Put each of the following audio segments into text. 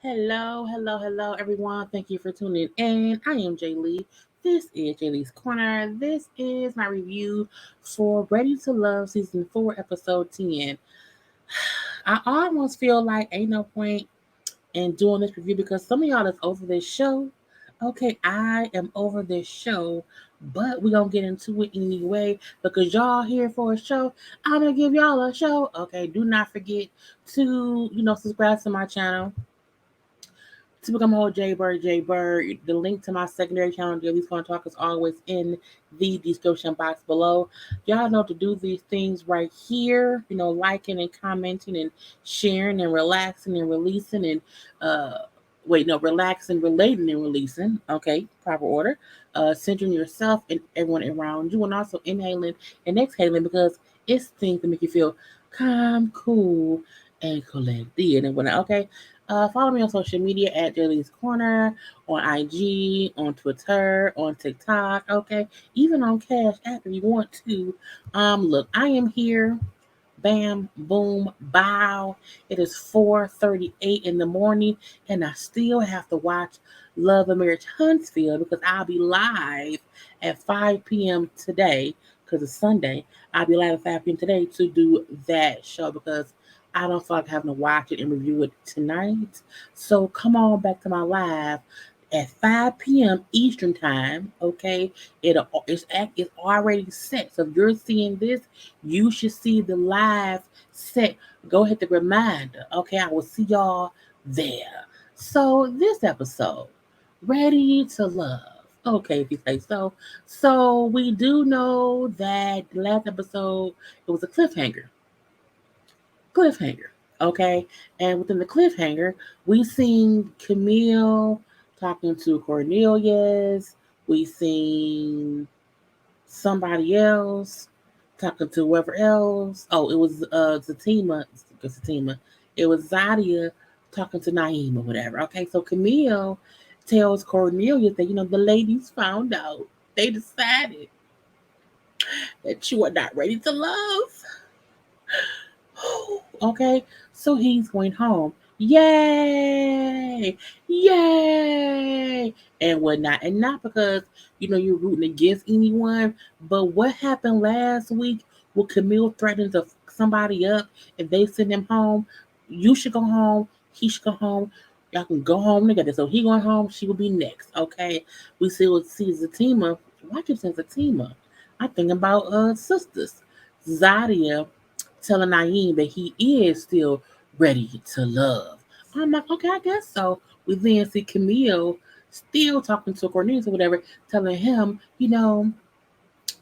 Hello, everyone. Thank you for tuning in. I am Jaylee. This is JayLeesCorner. This is my review for Ready to Love Season 4, Episode 10. I almost feel like ain't no point in doing this review because some of y'all that's over this show. Okay, I am over this show, but we're going to get into it anyway because y'all here for a show. I'm going to give y'all a show. Okay, do not forget to, subscribe to my channel to become a whole JayBird. The link to my secondary channel, JayLeesCorner Talk, is always in the description box below. Y'all know to do these things right here. Liking and commenting and sharing and relaxing and releasing and relaxing, relating and releasing. Okay, proper order. Centering yourself and everyone around you, and also inhaling and exhaling because it's things that make you feel calm, cool, and collected and whatnot. Okay. Follow me on social media at JayLeesCorner, on IG, on Twitter, on TikTok, okay? Even on CashApp if you want to. Look, I am here. Bam, boom, bow. It is 4:38 in the morning, and I still have to watch Love and Marriage Huntsville because I'll be live at 5 p.m. today because it's Sunday. I'll be live at 5 p.m. today to do that show because I don't feel like having to watch it and review it tonight. So come on back to my live at 5 p.m. Eastern time. Okay, it's already set. So if you're seeing this, you should see the live set. Go hit the reminder. Okay, I will see y'all there. So this episode, Ready to Love. Okay, if you say so. So we do know that the last episode it was a cliffhanger. Okay, and within the cliffhanger, we seen Camille talking to Cornelius. We seen somebody else talking to whoever else. Oh, it was Zatima. It was Zadia talking to Naeem or whatever. Okay, so Camille tells Cornelius that the ladies found out. They decided that you are not ready to love. Okay, so he's going home. Yay! Yay! And whatnot. And not because, you're rooting against anyone, but what happened last week with Camille threatening to fuck somebody up if they send him home? You should go home. He should go home. Y'all can go home together. So he going home, she will be next. Okay. We see Zatima. Why keep saying Zatima? I'm thinking about sisters. Zadia telling Naeem that he is still ready to love. I'm like, okay, I guess so. We then see Camille still talking to Cornelius or whatever, telling him,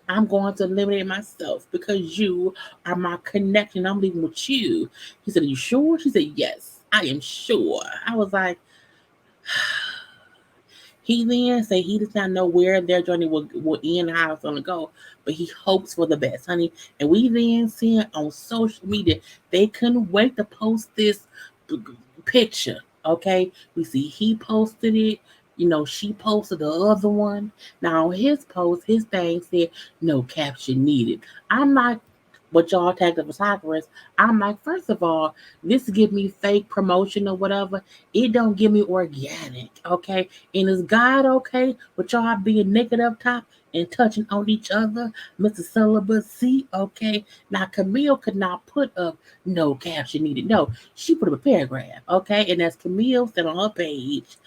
I'm going to eliminate myself because you are my connection. I'm leaving with you. He said, are you sure? She said, yes, I am sure. I was like, he then said he does not know where their journey will end, how it's going to go, but he hopes for the best, honey. And we then see it on social media. They couldn't wait to post this picture, okay? We see he posted it. She posted the other one. Now, on his post, his thing said, no caption needed. I'm like, but y'all tagged the photographers. I'm like, first of all, this give me fake promotion or whatever. It don't give me organic, okay? And is God okay with y'all being naked up top and touching on each other? Mr. Celibacy, okay? Now, Camille could not put up no caption needed. No, she put up a paragraph, okay? And as Camille said on her page,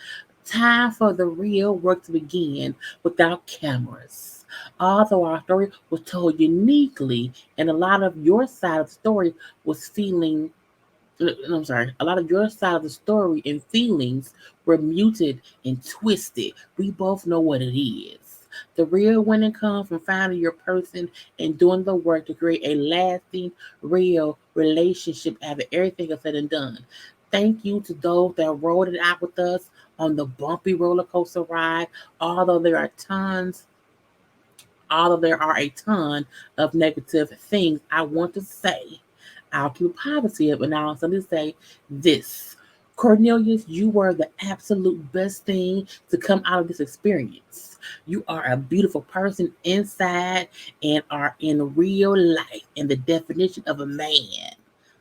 time for the real work to begin without cameras. Although our story was told uniquely, and a lot of your side of the story was feeling I'm sorry, a lot of your side of the story and feelings were muted and twisted. We both know what it is. The real winning comes from finding your person and doing the work to create a lasting, real relationship after everything is said and done. Thank you to those that rode it out with us on the bumpy roller coaster ride. Although there are tons Although there are a ton of negative things I want to say, I'll keep positive and I'll simply say this. Cornelius, you were the absolute best thing to come out of this experience. You are a beautiful person inside and are in real life and the definition of a man.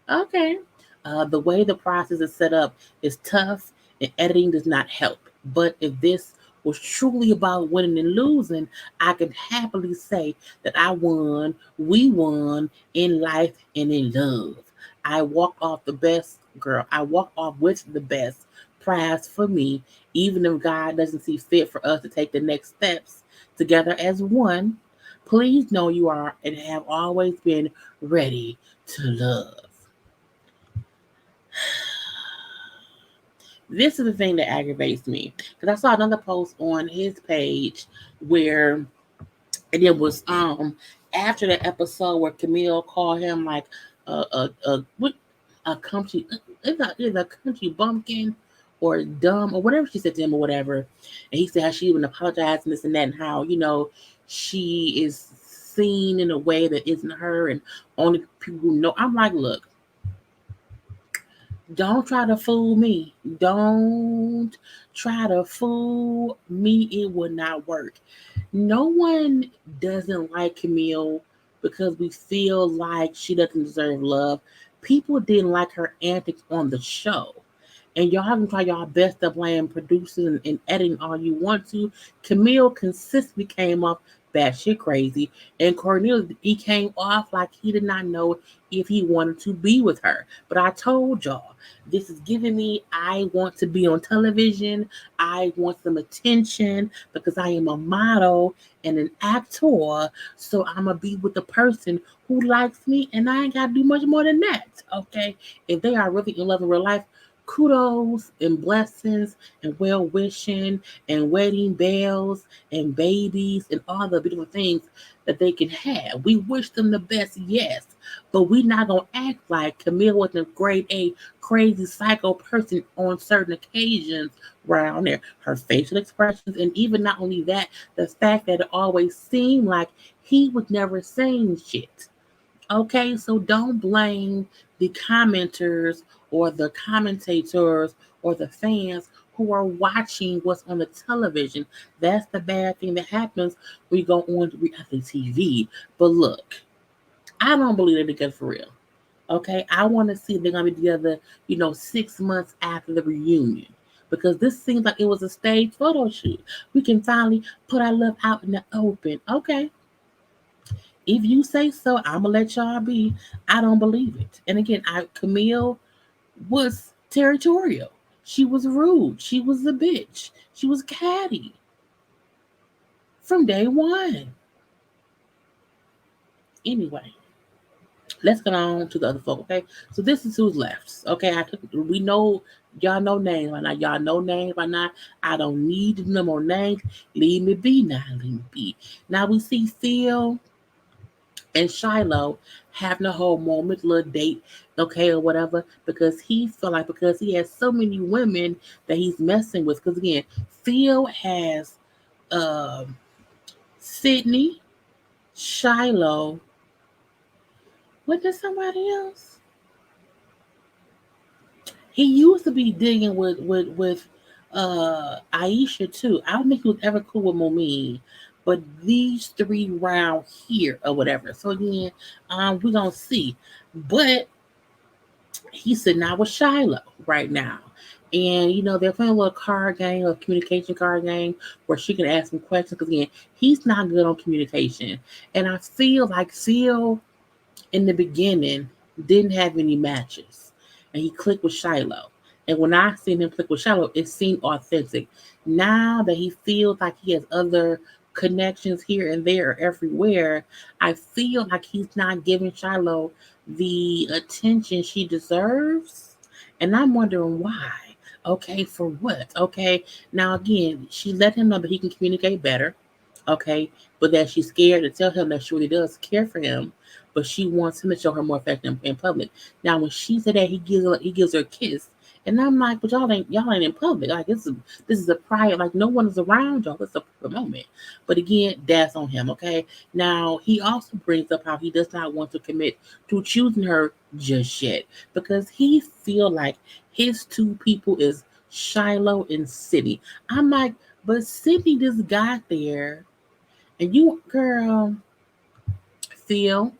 Okay. The way the process is set up is tough and editing does not help. But if this was truly about winning and losing, I can happily say that I won, we won in life and in love. I walk off the best, girl. I walk off with the best prize for me, even if God doesn't see fit for us to take the next steps together as one. Please know you are and have always been ready to love. This is the thing that aggravates me because I saw another post on his page where, and it was after the episode where Camille called him like what a country, it's a country bumpkin or dumb or whatever she said to him or whatever, and he said how she even apologized and this and that, and how she is seen in a way that isn't her and only people who know. I'm like, look, don't try to fool me. Don't try to fool me. It will not work. No one doesn't like Camille because we feel like she doesn't deserve love. People didn't like her antics on the show. And y'all can try y'all best to blame producers and editing all you want to. Camille consistently came off batshit crazy. And Cornelius, he came off like he did not know if he wanted to be with her. But I told y'all, this is giving me, I want to be on television. I want some attention because I am a model and an actor. So I'm going to be with the person who likes me, and I ain't got to do much more than that. Okay? If they are really in love in real life, kudos and blessings and well wishing and wedding bells and babies and all the beautiful things that they can have. We wish them the best, yes, but we not gonna act like Camille was a grade A crazy psycho person on certain occasions around there. Her facial expressions, and even not only that, the fact that it always seemed like he was never saying shit. Okay, so don't blame the commenters or the commentators or the fans who are watching what's on the television. That's the bad thing that happens when you go on to reality TV. But look, I don't believe they're together for real. Okay, I want to see if they're gonna be together, 6 months after the reunion. Because this seems like it was a stage photo shoot. We can finally put our love out in the open. Okay, if you say so, I'm gonna let y'all be. I don't believe it. And again, Camille was territorial. She was rude. She was a bitch. She was catty from day one. Anyway, let's get on to the other folk. Okay, so this is who's left. Okay, we know y'all know names by now. Y'all know names by now. I don't need no more names. Leave me be now. Leave me be. Now we see Phil and Shiloh having a whole moment, little date, okay, or whatever, because he felt like because he has so many women that he's messing with. Because again, Phil has um Sydney, Shiloh. What did somebody else? He used to be digging with Aisha too. I don't think he was ever cool with Moomin. But these three round here or whatever. So again, we're gonna see. But he's sitting out with Shiloh right now. And they're playing a little card game, a communication card game, where she can ask him questions. Because again, he's not good on communication, and I feel like Phil in the beginning didn't have any matches, and he clicked with Shiloh. And when I seen him click with Shiloh, it seemed authentic. Now that he feels like he has other connections here and there, everywhere, I feel like he's not giving Shiloh the attention she deserves. And I'm wondering why. Okay, for what? Okay, now again, she let him know that he can communicate better. Okay, but that she's scared to tell him that she really does care for him, but she wants him to show her more affection in public. Now, when she said that he gives her a kiss, and I'm like, but y'all ain't in public. Like this is a private. Like no one is around y'all. It's a private moment. But again, that's on him. Okay. Now he also brings up how he does not want to commit to choosing her just yet because he feel like his two people is Shiloh and Sydney. I'm like, but Sydney just got there, and you, girl, feel.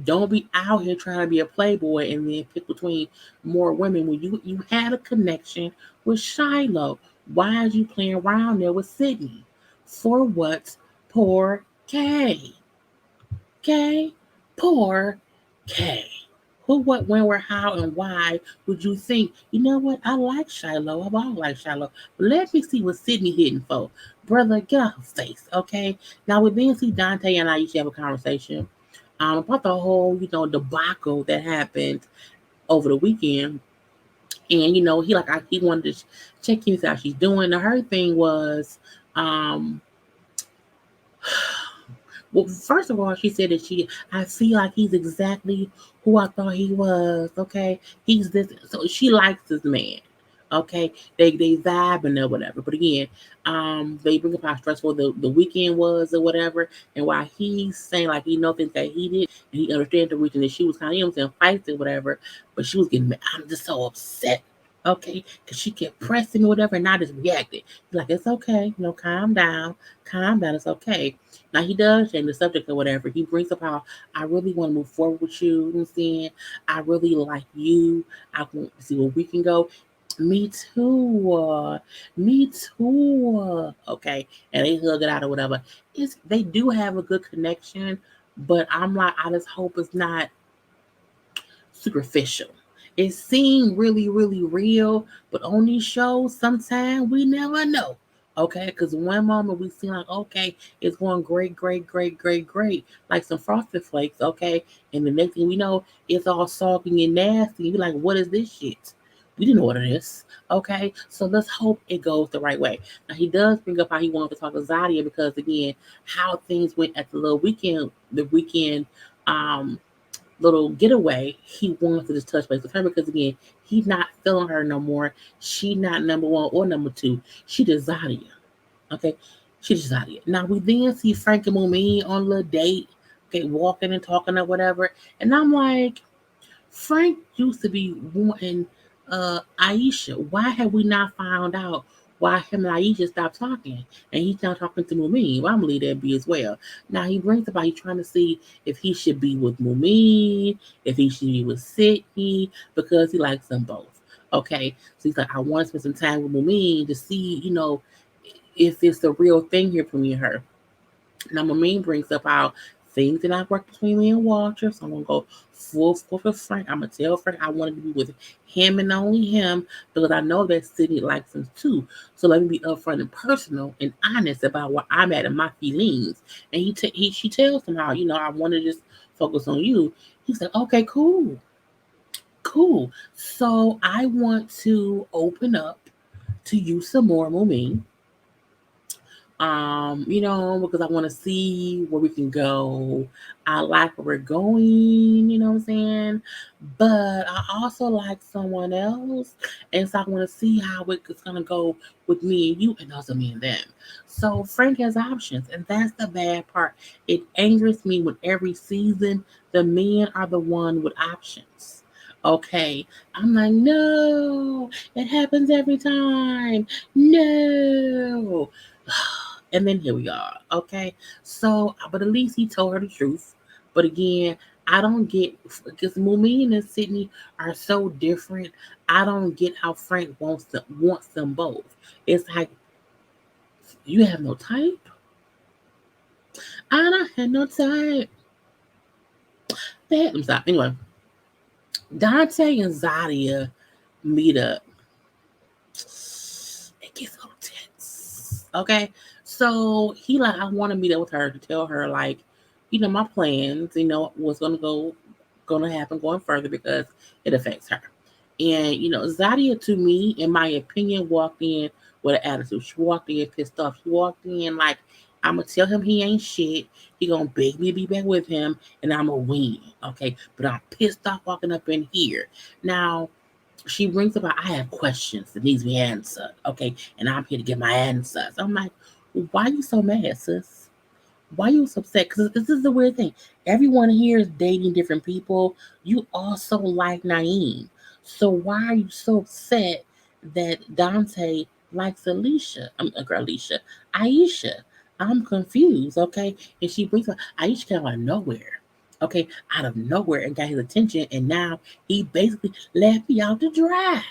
Don't be out here trying to be a playboy and then pick between more women when you had a connection with Shiloh. Why are you playing around there with Sydney? For what? Poor K. K. Poor K. Who, what, when, where, how, and why would you think, you know what? I like Shiloh. I've always liked Shiloh. But let me see what Sydney hitting for. Brother, get off her face, okay? Now, we then see Dante and I used to have a conversation about the whole, debacle that happened over the weekend. And, he wanted to check in, see how she's doing. Now, her thing was, um, well, first of all, she said that I feel like he's exactly who I thought he was. Okay, he's this. So she likes this man. Okay, they vibing or whatever. But again, they bring up how stressful the weekend was or whatever, and why he's saying like he knows things that he did, and he understands the reason that she was kind of saying fights or whatever. But she was getting mad. I'm just so upset. Okay, because she kept pressing or whatever, and I just reacted. Like it's okay, calm down. It's okay. Now he does change the subject or whatever. He brings up how I really want to move forward with you. You know what I'm saying? I really like you. I want to see where we can go. Me too. Me too. Okay. And they hug it out or whatever. They do have a good connection, but I'm like, I just hope it's not superficial. It seemed really, really real, but on these shows, sometimes we never know. Okay, because one moment we seem like, okay, it's going great, great, great, great, great, like some frosted flakes, okay, and the next thing we know, it's all soggy and nasty. You're like, what is this shit? We didn't order this, okay? So let's hope it goes the right way. Now he does bring up how he wanted to talk to Zadia because again, how things went at the little weekend, um, little getaway, he wants to just touch base with her because again, he's not feeling her no more. She not number one or number two. She just Zadia. Okay, she just Zadia. Now we then see Frank and Moomin on a little date. Okay, walking and talking or whatever, and I'm like, Frank used to be wanting Aisha. Why have we not found out why him and Aisha stopped talking? And he's now talking to Mumin. Well, I'm gonna leave that be as well. Now he brings about he's trying to see if he should be with Mumin, if he should be with Sydney, because he likes them both. Okay. So he's like, I want to spend some time with Mumin to see, if it's the real thing here for me and her. Now, Mumin brings up how things did not work between me and Walter, so I'm gonna go full force with Frank. I'm gonna tell Frank I wanted to be with him and only him because I know that Sydney likes him too. So let me be upfront and personal and honest about where I'm at and my feelings. And she tells him how I want to just focus on you. He's like, okay, cool, cool. So I want to open up to you some more, Mumin, because I want to see where we can go. I like where we're going, you know what I'm saying? But I also like someone else. And so I want to see how it's going to go with me and you and also me and them. So Frank has options, and that's the bad part. It angers me when every season the men are the one with options. Okay, I'm like, no, it happens every time. No. And then here we are. Okay. So, but at least he told her the truth. But again, I don't get because Mumin and Sydney are so different. I don't get how Frank wants them both. It's like you have no type. I don't have no type. Let me stop. Anyway, Dante and Zadia meet up. It gets a little tense. Okay. So he like, I want to meet up with her to tell her like, my plans, what's gonna happen going further because it affects her. And Zadia to me, in my opinion, walked in with an attitude. She walked in pissed off. She walked in like, I'm gonna tell him he ain't shit. He gonna beg me to be back with him, and I'm gonna win. Okay, but I'm pissed off walking up in here. Now she brings up, I have questions that needs to be answered. Okay, and I'm here to get my answers. I'm like, why are you so mad, sis? Why are you so upset? Because this is the weird thing. Everyone here is dating different people. You also like Naeem. So why are you so upset that Dante likes Alicia? Alicia. Aisha. I'm confused, okay? And she brings up Aisha came out of nowhere. okay, out of nowhere and got his attention. And now he basically left me out to dry,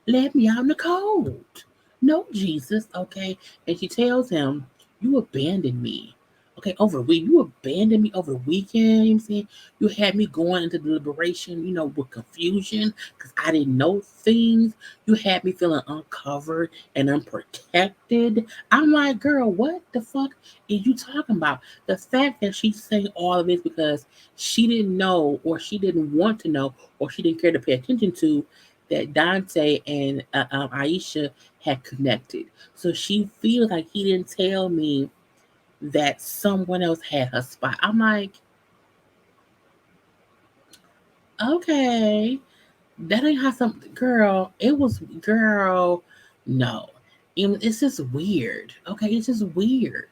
left me out in the cold. No, Jesus, okay. And she tells him, "You abandoned me. Okay, over a week. You abandoned me over the weekend. You know what I'm saying? You had me going into deliberation, with confusion because I didn't know things. You had me feeling uncovered and unprotected." I'm like, girl, what the fuck is you talking about? The fact that she's saying all of this because she didn't know, or she didn't want to know, or she didn't care to pay attention to that Dante and Aisha had connected. So she feels like he didn't tell me that someone else had her spot. I'm like, okay, that ain't how some girl. It was girl. No, it's just weird. Okay, it's just weird.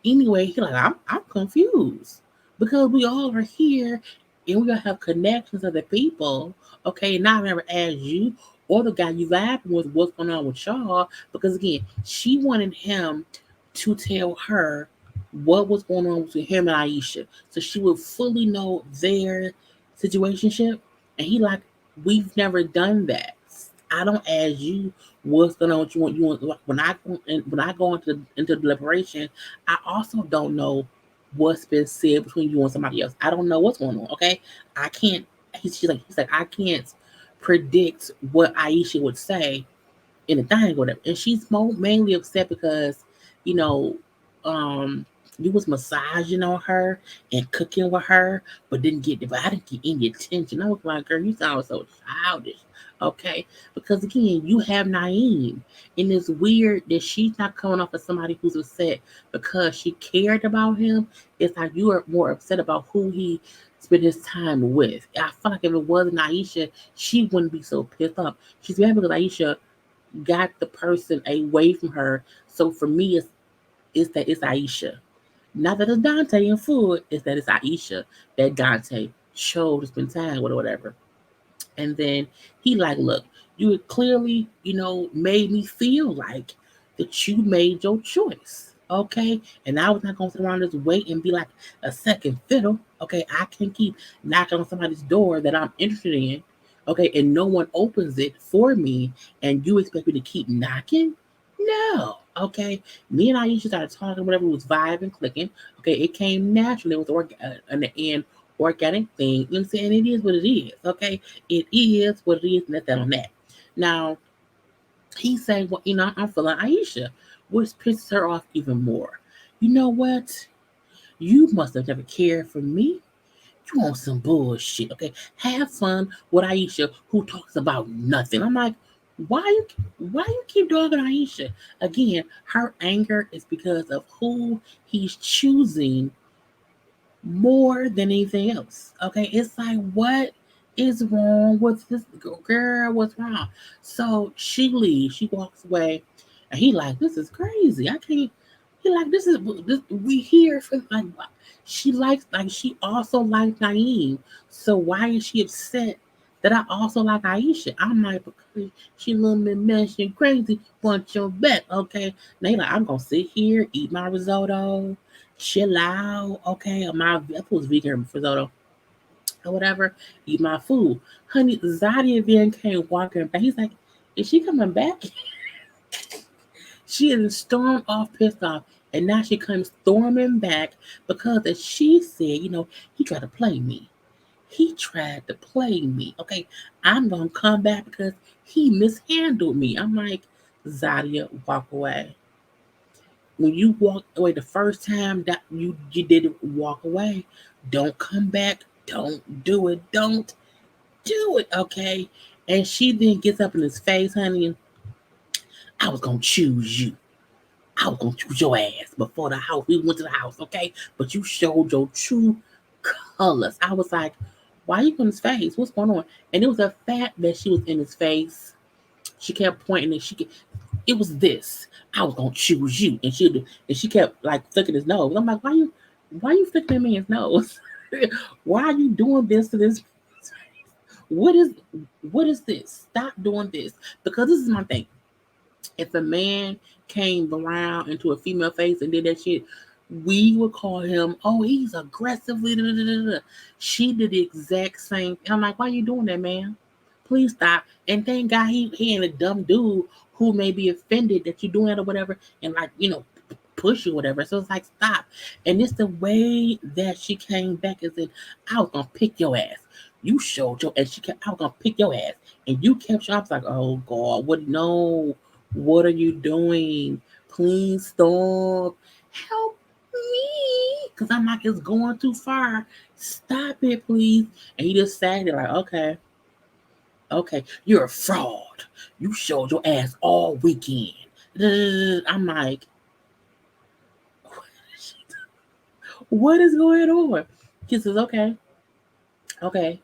Anyway, he like I'm confused because we all are here and we all have connections to the people. Okay, and I never asked you or the guy you vibing with what's going on with y'all because again, she wanted him to tell her what was going on with him and Aisha, so she would fully know their situationship. And he like, we've never done that. I don't ask you what's going on with you. Like, when I go into deliberation, I also don't know what's been said between you and somebody else. I don't know what's going on. Okay, I can't. He's like I can't predict what Aisha would say in the thing or whatever. And she's mainly upset because, you know, um, you was massaging on her and cooking with her, but but I didn't get any attention. I was like, girl, you sound so childish. Okay. Because again, you have Naeem. And it's weird that she's not coming off as somebody who's upset because she cared about him. It's like you are more upset about who he spent his time with. I feel like if it wasn't Aisha, she wouldn't be so pissed off. She's mad because Aisha got the person away from her. So for me, it's that it's Aisha. Not that it's Dante and Food, it's that it's Aisha that Dante chose to spend time with or whatever. And then he like, look, you had clearly, made me feel like that you made your choice. Okay. And I was not gonna sit around this wait and be like a second fiddle. Okay. I can keep knocking on somebody's door that I'm interested in. Okay, and no one opens it for me, and you expect me to keep knocking? No. Okay. Me and Aisha started talking, whatever was vibing, clicking. Okay, it came naturally. It was an end organic thing. You know what I'm saying? It is what it is. Okay, it is what it is, and that's that on that. Now, he said, well, I'm feeling Aisha, which pisses her off even more. You know what? You must have never cared for me. You want some bullshit, okay? Have fun with Aisha, who talks about nothing. I'm like, why you keep dogging Aisha? Again, her anger is because of who he's choosing more than anything else. Okay, it's like what is wrong with this girl? What's wrong? So she leaves. She walks away, and he like, this is crazy. I can't. He like, this. We here for like. She also likes Naeem. So why is she upset that I also like Aisha? I'm like, because she a little bit messy and crazy. Want your bet, okay? Now he like, I'm gonna sit here, eat my risotto, chill out, okay? My I was vegan risotto or whatever. Eat my food, honey. Zadia then came walking back. He's like, is she coming back? She is stormed off, pissed off, and now she comes storming back because, as she said, he tried to play me. He tried to play me. Okay, I'm gonna come back because he mishandled me. I'm like, Zadia, walk away. When you walked away the first time that you did walk away, don't come back. Don't do it. Don't do it. Okay. And she then gets up in his face, honey, and I was gonna choose you. I was gonna choose your ass before the house. We went to the house, okay? But you showed your true colors. I was like, why are you in his face? What's going on? And it was the fact that she was in his face. She kept pointing and it was this. I was gonna choose you. And she kept like flicking his nose. I'm like, why you flicking at man's nose? Why are you doing this to this? What is what is this? Stop doing this. Because this is my thing. If a man came around into a female face and did that shit, we would call him, oh, he's aggressively. Da, da, da, da, da. She did the exact same. I'm like, why are you doing that, man? Please stop. And thank God he ain't a dumb dude who may be offended that you're doing it or whatever, and like, push you or whatever. So it's like, stop. And it's the way that she came back and said, I was gonna pick your ass. You showed your, and she kept, I was gonna pick your ass, and you kept. I was like, oh God, what? No, what are you doing? Please stop. Help me, because I'm like, it's going too far. Stop it, please. And he just sat there like, okay, okay, you're a fraud. You showed your ass all weekend. I'm like, what is going on? He says, okay, okay,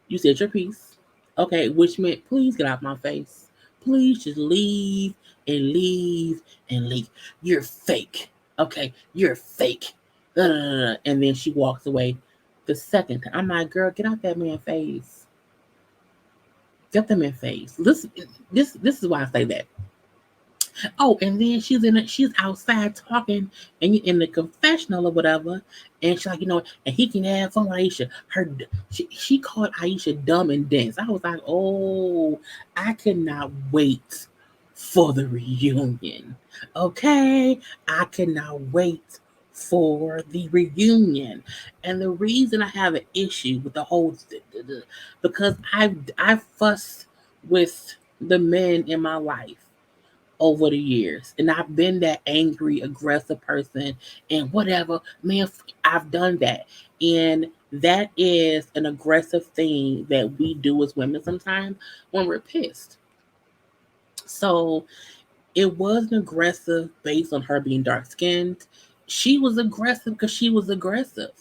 you said your piece. Okay, which meant, please get out my face. Please just leave and leave and leave. You're fake. Okay, you're fake. And then she walks away the second time. I'm like, girl, get out that man's face. Get that man's face. This is why I say that. Oh, and then she's outside talking in the confessional or whatever, and she's like, and he can have fun with Aisha. She called Aisha dumb and dense. I was like, oh, I cannot wait for the reunion. Okay, I cannot wait for the reunion. And the reason I have an issue with the whole because I fuss with the men in my life over the years. And I've been that angry, aggressive person and whatever. Man, I've done that. And that is an aggressive thing that we do as women sometimes when we're pissed. So it wasn't aggressive based on her being dark skinned. She was aggressive because she was aggressive.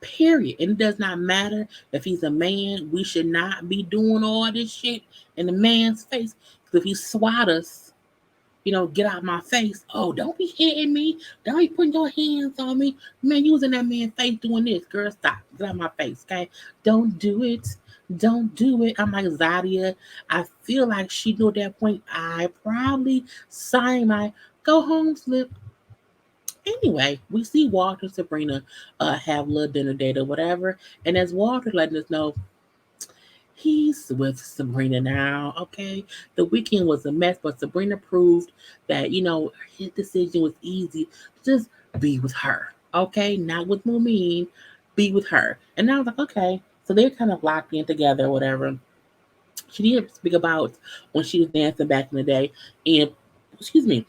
Period. And it does not matter if he's a man. We should not be doing all this shit in the man's face. Because if he swat us, get out my face. Oh, don't be hitting me. Don't be putting your hands on me. Man, you was in that man's face doing this. Girl, stop. Get out my face, okay? Don't do it. Don't do it. I'm like Zadia. I feel like she knew at that point I probably signed my go home slip. Anyway, we see Walter and Sabrina have a little dinner date or whatever. And as Walter letting us know, he's with Sabrina now, okay? The weekend was a mess, but Sabrina proved that, his decision was easy. Just be with her, okay? Not with Moomin, be with her. And I was like, okay. So they're kind of locked in together or whatever. She didn't speak about when she was dancing back in the day. And, excuse me,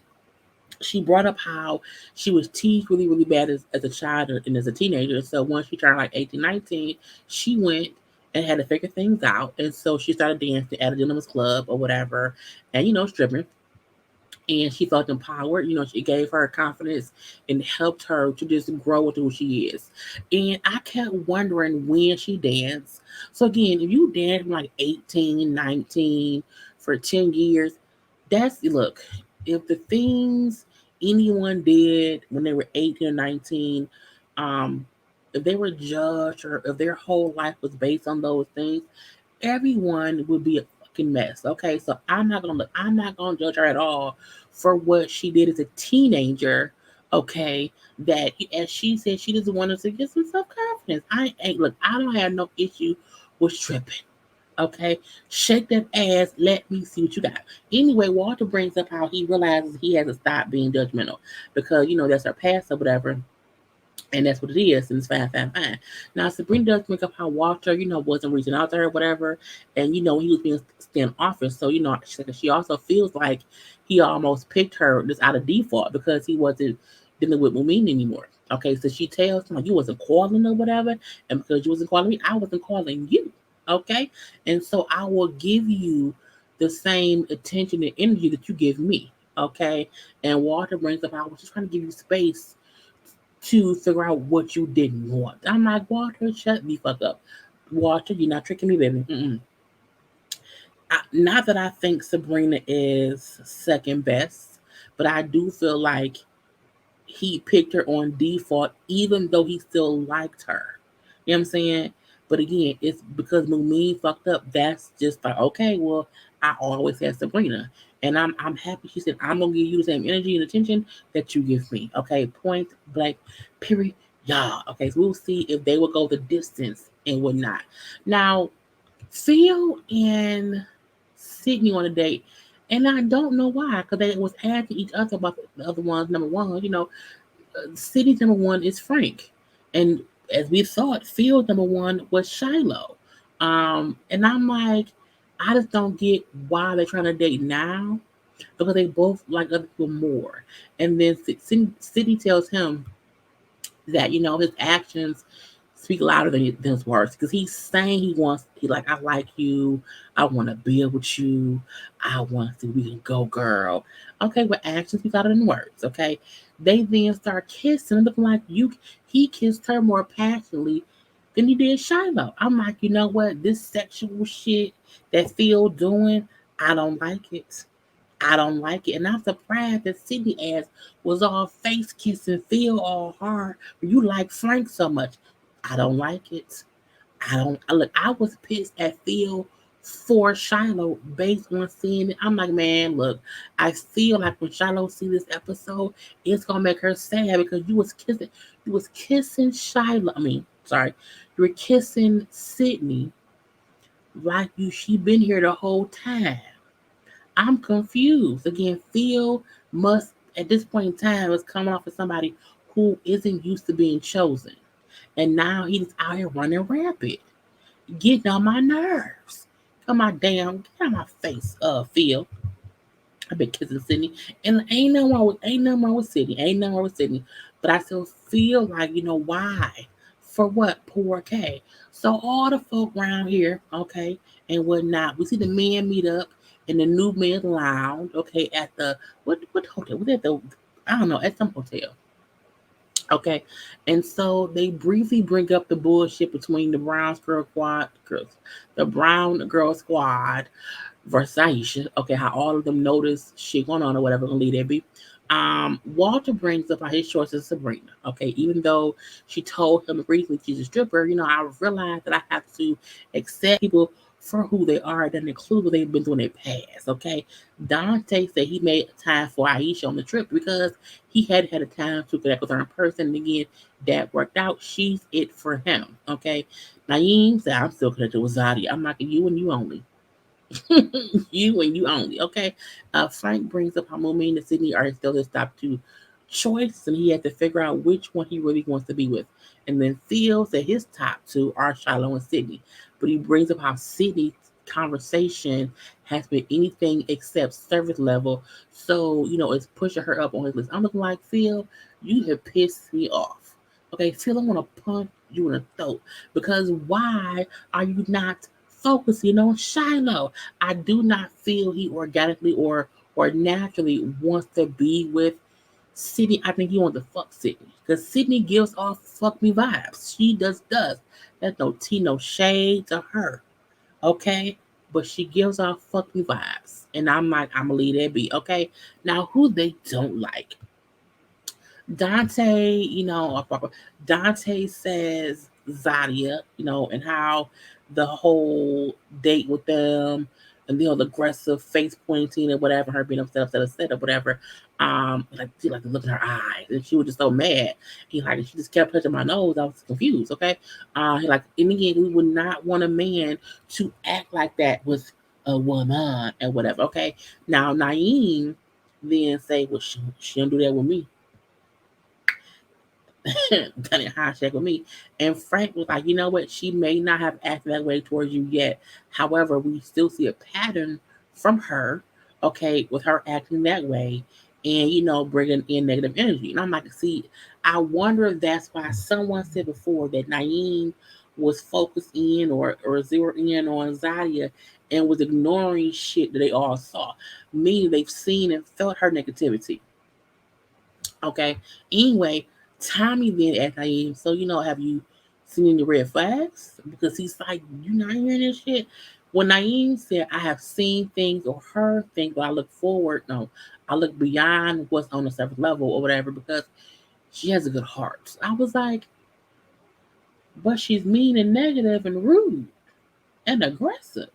she brought up how she was teased really, really bad as a child and as a teenager. So once she turned like 18, 19, she went and had to figure things out. And so she started dancing at a gentleman's club or whatever and, stripping. And she felt empowered. She gave her confidence and helped her to just grow into who she is. And I kept wondering when she danced. So again, if you dance from like 18, 19 for 10 years, look, if the things anyone did when they were 18 or 19, um, if they were judged or if their whole life was based on those things, everyone would be a fucking mess. Okay, so I'm not gonna judge her at all for what she did as a teenager. Okay, that as she said, she just wanted to get some self confidence. I ain't look. I don't have no issue with stripping. Okay, shake that ass. Let me see what you got. Anyway, Walter brings up how he realizes he has to stop being judgmental because that's her past or whatever, and that's what it is, and it's fine, fine, fine. Now Sabrina does bring up how Walter, wasn't reaching out to her, whatever, and he was being standoffish. So she also feels like he almost picked her just out of default because he wasn't dealing with Moomin anymore. Okay, so she tells him like you wasn't calling or whatever, and because you wasn't calling me, I wasn't calling you. Okay, and so I will give you the same attention and energy that you give me. Okay, and Walter brings up, I was just trying to give you space to figure out what you didn't want. I'm like, Walter, shut me fuck up. Walter, you're not tricking me, baby. Not that I think Sabrina is second best, but I do feel like he picked her on default, even though he still liked her. You know what I'm saying? But again, it's because Moomin fucked up. That's just like, okay, well, I always had Sabrina. And I'm happy she said, I'm gonna give you the same energy and attention that you give me. Okay, point blank, period. Yeah. Okay, so we'll see if they will go the distance and whatnot. Now, Phil and Sydney on a date, and I don't know why, because they was asking each other about the other ones. Number one, Sydney's number one is Frank, and as we thought, Phil's number one was Shiloh. And I'm like, I just don't get why they're trying to date now because they both like other people more. And then Sydney tells him that his actions speak louder than his words because he's saying he like, I like you, I want to build with you, I want to we can go, girl. Okay, well, actions speak louder than words. Okay, they then start kissing, looking like he kissed her more passionately than he did Shiloh. I'm like, you know what, this sexual shit that Phil doing, I don't like it. I don't like it. And I'm surprised that Sydney ass was all face kissing, Phil all hard. You like Frank so much. I don't like it. Look, I was pissed at Phil for Shiloh based on seeing it. I'm like, man, look, I feel like when Shiloh see this episode, it's gonna make her sad because you was kissing Shiloh. I mean, sorry, you were kissing Sydney like she been here the whole time. I'm confused. Again, Phil must, at this point in time, is coming off as somebody who isn't used to being chosen. And now he's out here running rampant, getting on my nerves. Get on my face, Phil. I've been kissing Sydney. And ain't nothing wrong with Sydney. Ain't nothing wrong with Sydney. But I still feel like, why? For what? Poor K. So all the folk around here, okay, and whatnot, we see the men meet up in the new men's lounge, okay, at the what hotel? Was at the I don't know, at some hotel. Okay. And so they briefly bring up the bullshit between the Brown Girl Squad versus Aisha. Okay, how all of them notice shit going on or whatever, gonna leave that be. Walter brings up how his choice is Sabrina. Okay, even though she told him briefly she's a stripper, I realized that I have to accept people for who they are, that include what they've been doing in their past. Okay, Dante said he made time for Aisha on the trip because he had a time to connect with her in person. And again, that worked out. She's it for him. Okay, Naeem said, I'm still connected with Zadia. I'm like, you and you only. You and you only, okay? Frank brings up how Moomin and Sydney are still his top two choices, and he had to figure out which one he really wants to be with. And then Phil said his top two are Shiloh and Sydney, but he brings up how Sydney's conversation has been anything except service level, so it's pushing her up on his list. I'm looking like, Phil, you have pissed me off. Okay, Phil, I want to punch you in the throat because why are you not focusing on Shiloh? I do not feel he organically or naturally wants to be with Sydney. I think he wants to fuck Sydney because Sydney gives off fuck me vibes. She does. There's no tea, no shade to her. Okay, but she gives off fuck me vibes, and I'm like, I'm gonna leave that be. Okay, now who they don't like. Dante, Dante says Zadia, and how the whole date with them and the aggressive face pointing and whatever, her being upset or whatever. Like she like to look in her eyes, and she was just so mad. He like she just kept touching my nose. I was confused. Okay, he like in the end we would not want a man to act like that with a woman and whatever. Okay, now Naeem then say, well, she don't do that with me. Done it high check with me. And Frank was like, you know what? She may not have acted that way towards you yet. However, we still see a pattern from her, okay, with her acting that way and, bringing in negative energy. And I'm like, see, I wonder if that's why someone said before that Naeem was focused in or zeroed in on Zadia and was ignoring shit that they all saw. Meaning they've seen and felt her negativity. Okay. Anyway, Tommy then asked Naeem, so have you seen any red flags? Because he's like, you not hearing this shit? When Naeem said, I have seen things or heard things, but I look forward, no, I look beyond what's on the surface level or whatever because she has a good heart. I was like, but she's mean and negative and rude and aggressive.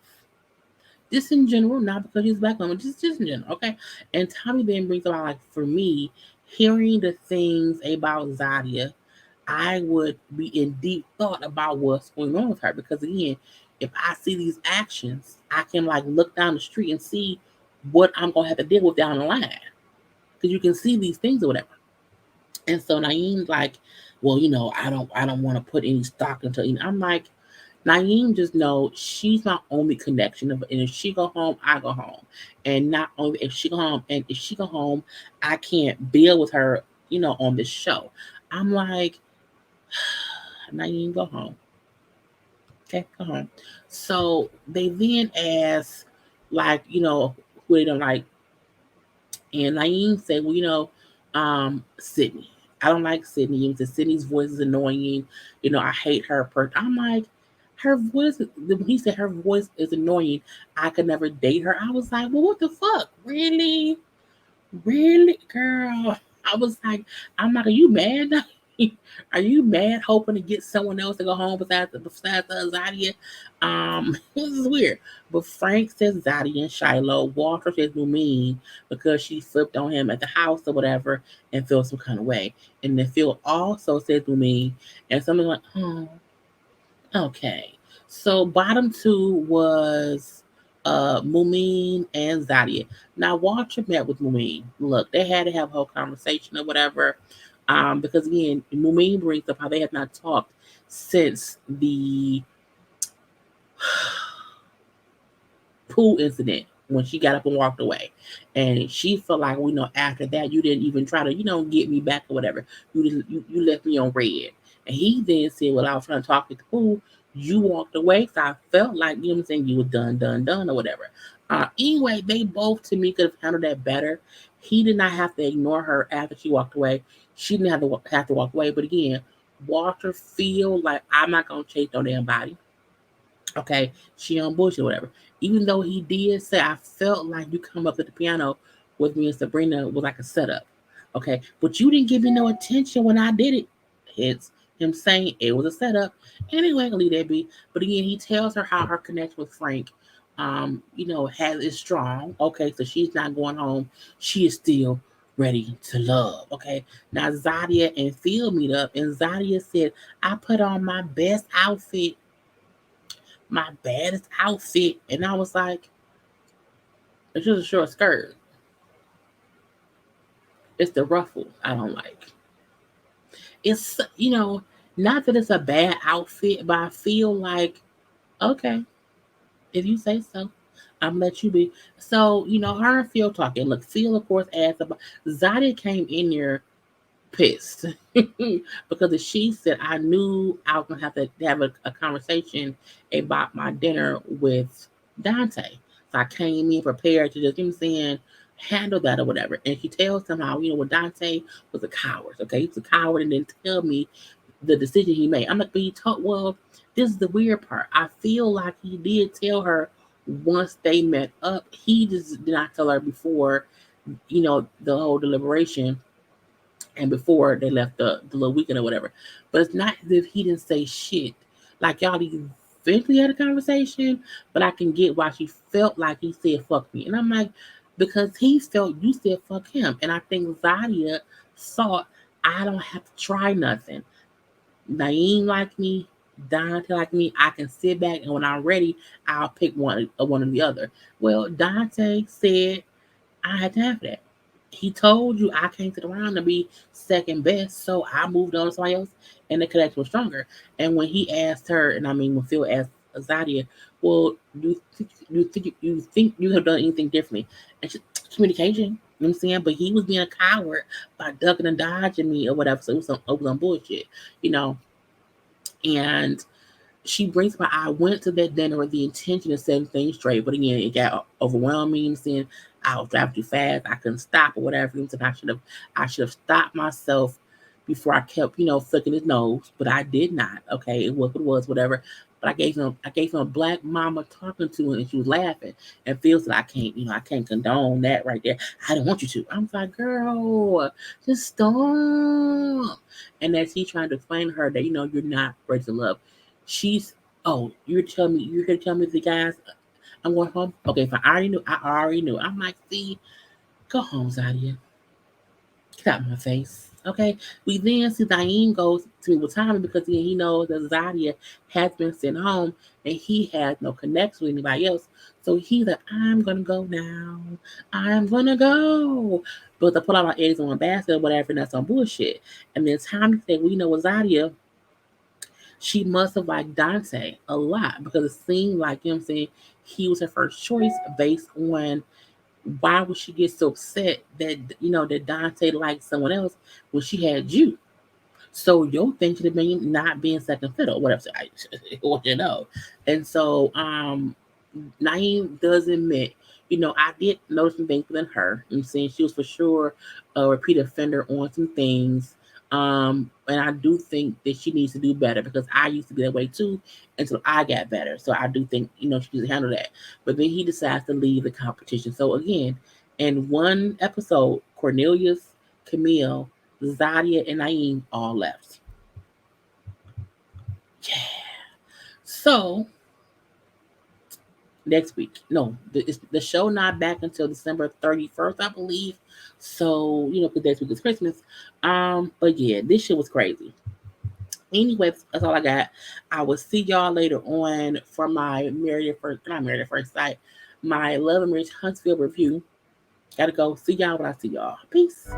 Just in general, not because she's a black woman, just in general, okay? And Tommy then brings about, like, for me, hearing the things about Zadia, I would be in deep thought about what's going on with her. Because again, if I see these actions, I can like look down the street and see what I'm gonna have to deal with down the line. Because you can see these things or whatever. And so Naeem's like, well, I don't want to put any stock into it. I'm like, Naeem just know she's my only connection. And if she go home, I go home. And not only if she go home, and if she go home, I can't build with her, on this show. I'm like, Naeem, go home. Okay, go home. So they then ask, like, who they don't like. And Naeem said, well, Sydney. I don't like Sydney. He said Sydney's voice is annoying. I hate her. I'm like, her voice, when he said her voice is annoying, I could never date her. I was like, well, what the fuck? Really? Really, girl? I was like, I'm like, are you mad? Are you mad hoping to get someone else to go home besides Zadia? This is weird. But Frank says Zadia and Shiloh. Walter says Moomin because she flipped on him at the house or whatever and felt some kind of way. And then Phil also says Moomin and something like, oh, okay. So bottom two was Moomin and Zadia. Now Walter met with Moomin. Look, they had to have a whole conversation or whatever. Because again, Moomin brings up how they have not talked since the pool incident when she got up and walked away. And she felt like, after that, you didn't even try to, get me back or whatever. You left me on red. And he then said, well, I was trying to talk at the pool. You walked away. So I felt like, what I'm saying, you were done, or whatever. Anyway, they both, to me, could have handled that better. He did not have to ignore her after she walked away. She didn't have to walk away. But again, Walter feel like I'm not going to chase no damn body. Okay, she on bullshit, whatever. Even though he did say, I felt like you come up to the piano with me and Sabrina was like a setup. Okay, but you didn't give me no attention when I did it. It's him saying it was a setup. Anyway, leave that be. But again, he tells her how her connection with Frank, has is strong. Okay, so she's not going home. She is still ready to love. Okay, now Zadia and Phil meet up, and Zadia said, I put on my baddest outfit. And I was like, it's just a short skirt. It's the ruffles I don't like. It's, not that it's a bad outfit, but I feel like, okay, if you say so, I'm gonna let you be. So, her and Phil talking. Look, Phil, of course, asked about Zadia came in here pissed because she said, I knew I was gonna have to have a conversation about my dinner with Dante. So I came in prepared to just, saying, handle that or whatever. And she tells him how, well, Dante was a coward. Okay, he was a coward and didn't tell me the decision he made. I'm like, but he told, well, this is the weird part. I feel like he did tell her once they met up. He just did not tell her before, the whole deliberation and before they left the little weekend or whatever. But it's not as if he didn't say shit. Like y'all eventually had a conversation, but I can get why she felt like he said fuck me. And I'm like, because he felt you said fuck him. And I think Zadia thought I don't have to try nothing. Naeem like me, Dante like me, I can sit back and when I'm ready, I'll pick one or the other. Well, Dante said I had to have that. He told you I came to the round to be second best, so I moved on to somebody else, and the connection was stronger. And when he asked her, and I mean when Phil asked Zadia, well, do you think you have done anything differently? And she, communication. You know what I'm saying? But he was being a coward by ducking and dodging me or whatever. So it was some bullshit, you know. And she brings up, I went to that dinner with the intention of setting things straight, but again, it got overwhelming. Saying I was driving too fast, I couldn't stop or whatever. And I should have stopped myself before I kept, flicking his nose, but I did not. Okay, it was what it was, whatever. But I gave him a black mama talking to him, and she was laughing. And Phil said, I can't condone that right there. I don't want you to. I'm like, girl, just stop. And as he trying to explain to her that you're not ready to love, she's you're here to tell me the guys I'm going home. Okay, fine. I already knew. I'm like, see, go home, Zadia. Get out my face. Okay. We then see Diane goes to with Tommy because then he knows that Zadia has been sent home and he has no connection with anybody else. So he's like, I'm gonna go now. I'm gonna go. But to put all my eggs in one basket or whatever, and that's some bullshit. And then Tommy said, we know with Zadia, she must have liked Dante a lot because it seemed like saying he was her first choice based on why would she get so upset that that Dante liked someone else when she had you? So your thing should have been not being second fiddle, whatever. And so Naeem does admit, I did notice some things within her. I'm saying she was for sure a repeat offender on some things. And I do think that she needs to do better because I used to be that way too until I got better. So I do think, she needs to handle that. But then he decides to leave the competition. So again, in one episode, Cornelius, Camille, Zadia, and Naeem all left. Yeah. So next week. No, the show not back until December 31st, I believe. So, because next week is Christmas. But yeah, this shit was crazy. Anyway, that's all I got. I will see y'all later on for my not Married at First Sight, my Love and Marriage Huntsville review. Gotta go. See y'all when I see y'all. Peace.